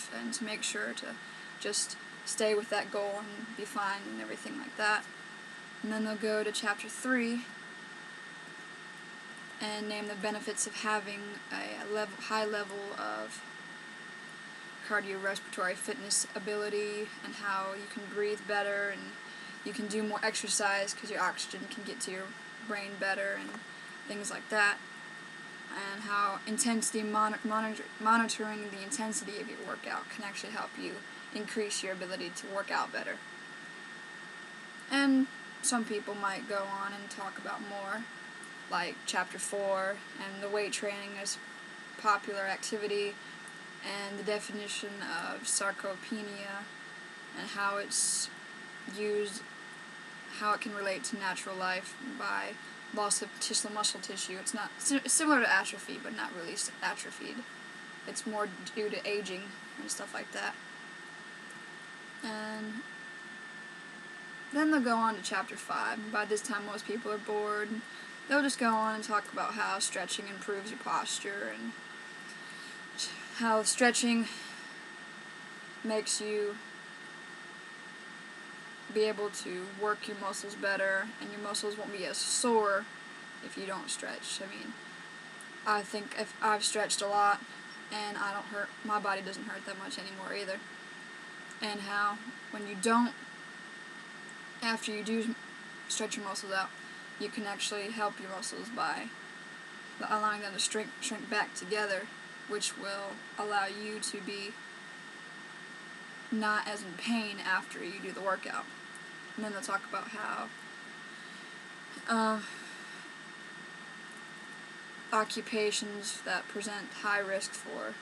yourself and to make sure to just stay with that goal and be fine and everything like that. And then they'll go to chapter 3 and name the benefits of having a high level of cardiorespiratory fitness ability, and how you can breathe better and you can do more exercise because your oxygen can get to your brain better and things like that, and how monitoring the intensity of your workout can actually help you increase your ability to work out better. And some people might go on and talk about more, like chapter 4, and the weight training as popular activity, and the definition of sarcopenia, and how it's used, how it can relate to natural life by loss of muscle tissue. It's not it's similar to atrophy, but not really atrophied. It's more due to aging and stuff like that. And then they'll go on to chapter 5. And by this time, most people are bored. They'll just go on and talk about how stretching improves your posture, and how stretching makes you be able to work your muscles better, and your muscles won't be as sore if you don't stretch. I mean, I think if I've stretched a lot, and my body doesn't hurt that much anymore either. And how when you don't, after you do stretch your muscles out, you can actually help your muscles by allowing them to shrink back together, which will allow you to be not as in pain after you do the workout. And then they'll talk about how occupations that present high risk for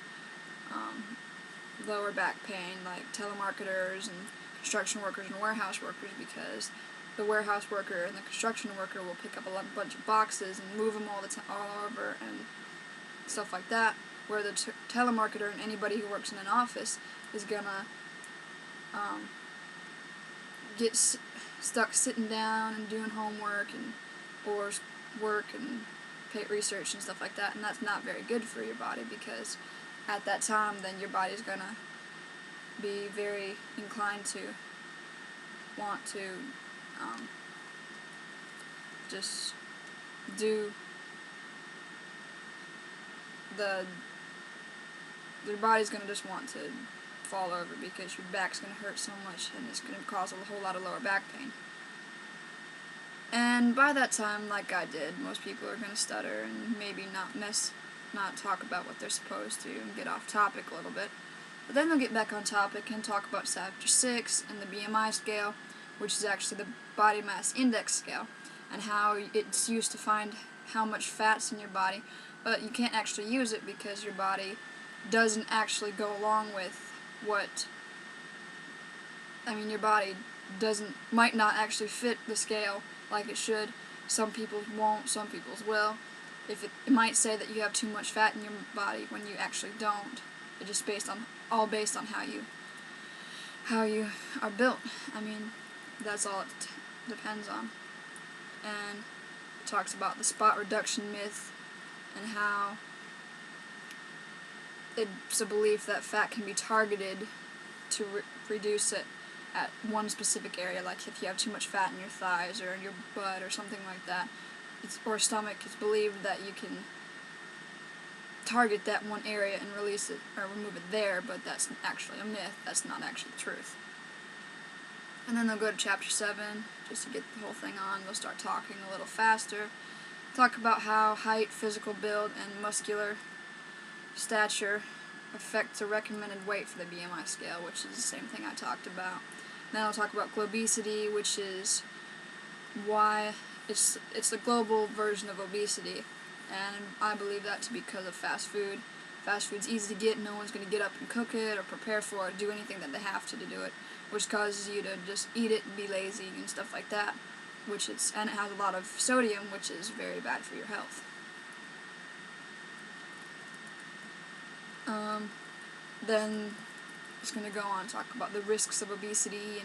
lower back pain, like telemarketers and construction workers and warehouse workers, because the warehouse worker and the construction worker will pick up a bunch of boxes and move them all over and stuff like that, where the telemarketer and anybody who works in an office is gonna get stuck sitting down and doing homework or work and pay research and stuff like that, and that's not very good for your body, because at that time then your body's gonna be very inclined to want to just do your body's gonna just want to fall over, because your back's gonna hurt so much and it's gonna cause a whole lot of lower back pain. And by that time, like I did, most people are gonna stutter and maybe not talk about what they're supposed to and get off topic a little bit. But then they'll get back on topic and talk about chapter 6 and the BMI scale, which is actually the body mass index scale, and how it's used to find how much fat's in your body, but you can't actually use it because your body doesn't actually go along with your body might not actually fit the scale like it should. Some people's won't, some people's will. It might say that you have too much fat in your body when you actually don't. It's just based on how you are built. I mean, that's all it depends on. And it talks about the spot reduction myth, and how it's a belief that fat can be targeted to reduce it at one specific area, like if you have too much fat in your thighs or in your butt or something like that, or stomach. It's believed that you can target that one area and release it or remove it there, but that's actually a myth. That's not actually the truth. And then they'll go to chapter 7 just to get the whole thing on. They'll start talking a little faster, talk about how height, physical build, and muscular stature affect the recommended weight for the BMI scale, which is the same thing I talked about. Then I'll talk about globesity, which is why it's the global version of obesity, and I believe that to be because of fast food. Fast food's easy to get, no one's going to get up and cook it or prepare for it, do anything that they have to do it, which causes you to just eat it and be lazy and stuff like that, and it has a lot of sodium, which is very bad for your health. Then it's going to go on to talk about the risks of obesity,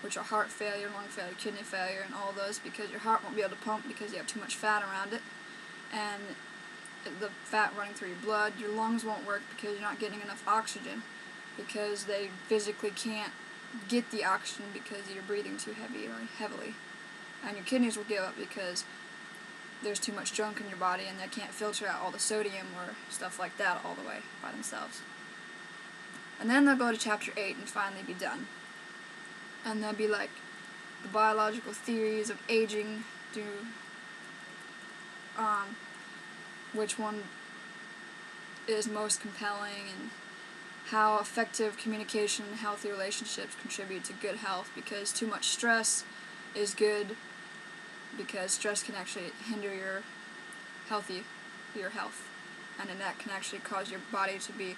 which are heart failure, lung failure, kidney failure, and all those, because your heart won't be able to pump because you have too much fat around it, and the fat running through your blood. Your lungs won't work because you're not getting enough oxygen, because they physically can't get the oxygen because you're breathing too heavily. And your kidneys will give up because there's too much junk in your body and they can't filter out all the sodium or stuff like that all the way by themselves. And then they'll go to chapter 8 and finally be done. And they'll be like, the biological theories of aging, which one is most compelling, and how effective communication and healthy relationships contribute to good health, because too much stress is good, because stress can actually hinder your health, and then that can actually cause your body to be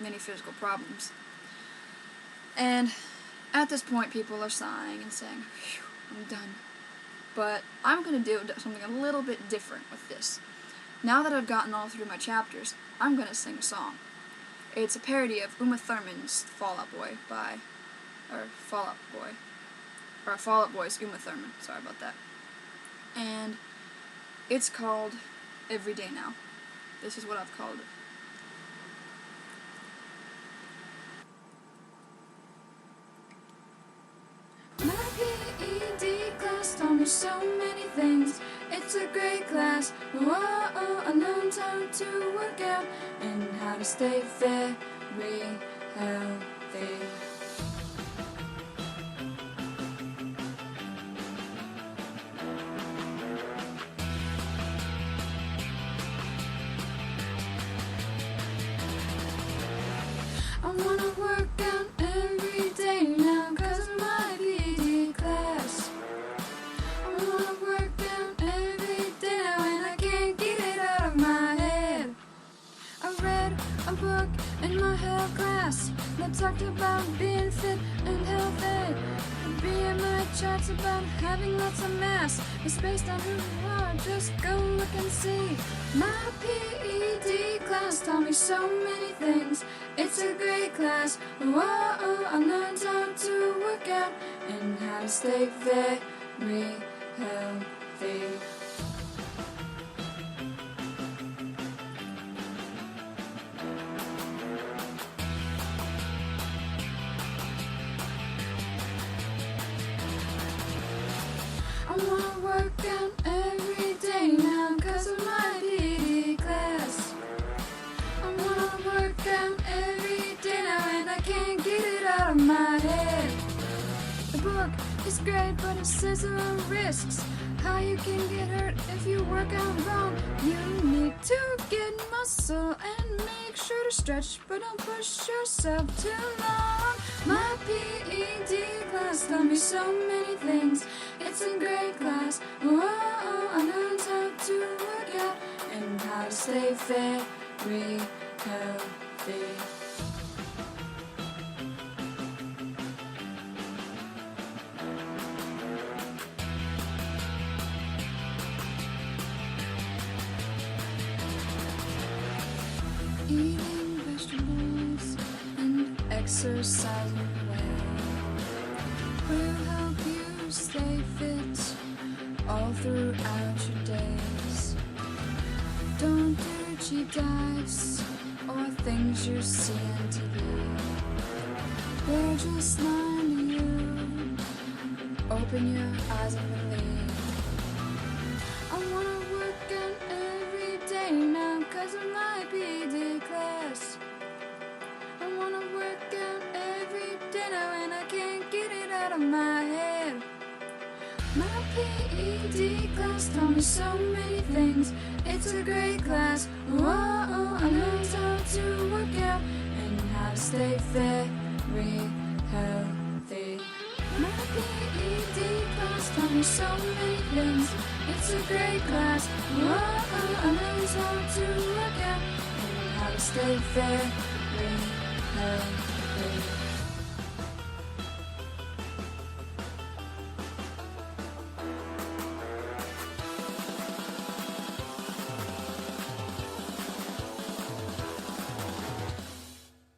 many physical problems. And at this point, people are sighing and saying, "Phew, I'm done." But I'm going to do something a little bit different with this. Now that I've gotten all through my chapters, I'm going to sing a song. It's a parody of Uma Thurman's Fall Out Boy's Uma Thurman. Sorry about that. And it's called Every Day Now. This is what I've called it. My PED class taught me so many things. It's a great class. Whoa, I learned how to work out and how to stay very healthy. I wanna work out every day now 'cause of my PED class. I wanna work out every day now and I can't get it out of my head. I read a book in my health class that talked about being fit and healthy. The BMI charts about having lots of mass. It's based on who you are, just go look and see. My PED class taught me so many things. It's a great class. Whoa, I learned how to work out and how to stay very healthy. I wanna work out every day now 'cause of my PED class. I wanna work out every day now and I can't get it out of my head. The book is great, but it says there are risks. How you can get hurt if you work out wrong. You need to get muscle and make sure to stretch, but don't push yourself too long. My PED class taught me so many things. It's a great class. Whoa, I learned how to work out and how to stay very healthy. Eating vegetables and exercising well will help you stay fit all throughout your days. Don't do cheap diets or things you see on TV. They're just lying to you. Open your eyes and believe. I wanna work out every day now 'cause of my PED class. I wanna work out every day now and I can't get it out of my head. My PED class taught me so many things. It's a great class. Whoa, I learned how to work out and how to stay very healthy. My PED class taught me so many things. It's a great class. Whoa, I learned how to work out and how to stay very healthy.